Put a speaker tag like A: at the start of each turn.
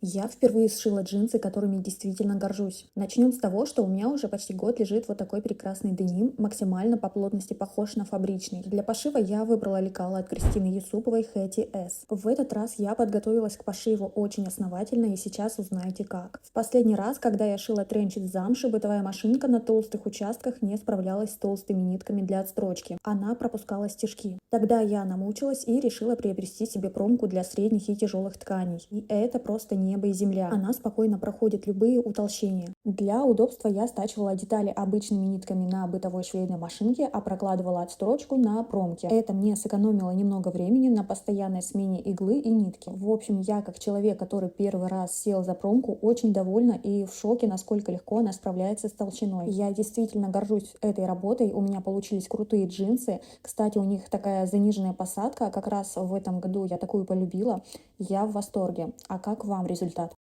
A: Я впервые сшила джинсы, которыми действительно горжусь. Начнем с того, что у меня уже почти год лежит вот такой прекрасный деним, максимально по плотности похож на фабричный. Для пошива я выбрала лекало от Кристины Юсуповой Хэти С. В этот раз я подготовилась к пошиву очень основательно, и сейчас узнаете как. В последний раз, когда я шила тренч из замши, бытовая машинка на толстых участках не справлялась с толстыми нитками для отстрочки. Она пропускала стежки. Тогда я намучилась и решила приобрести себе промку для средних и тяжелых тканей. И это просто небо и земля. Она спокойно проходит любые утолщения. Для удобства я стачивала детали обычными нитками на бытовой швейной машинке, а прокладывала отстрочку на промке. Это мне сэкономило немного времени на постоянной смене иглы и нитки. В общем, я как человек, который первый раз сел за промку, очень довольна и в шоке, насколько легко она справляется с толщиной. Я действительно горжусь этой работой. У меня получились крутые джинсы. Кстати, у них такая заниженная посадка. Как раз в этом году я такую полюбила. Я в восторге. А как вам результат?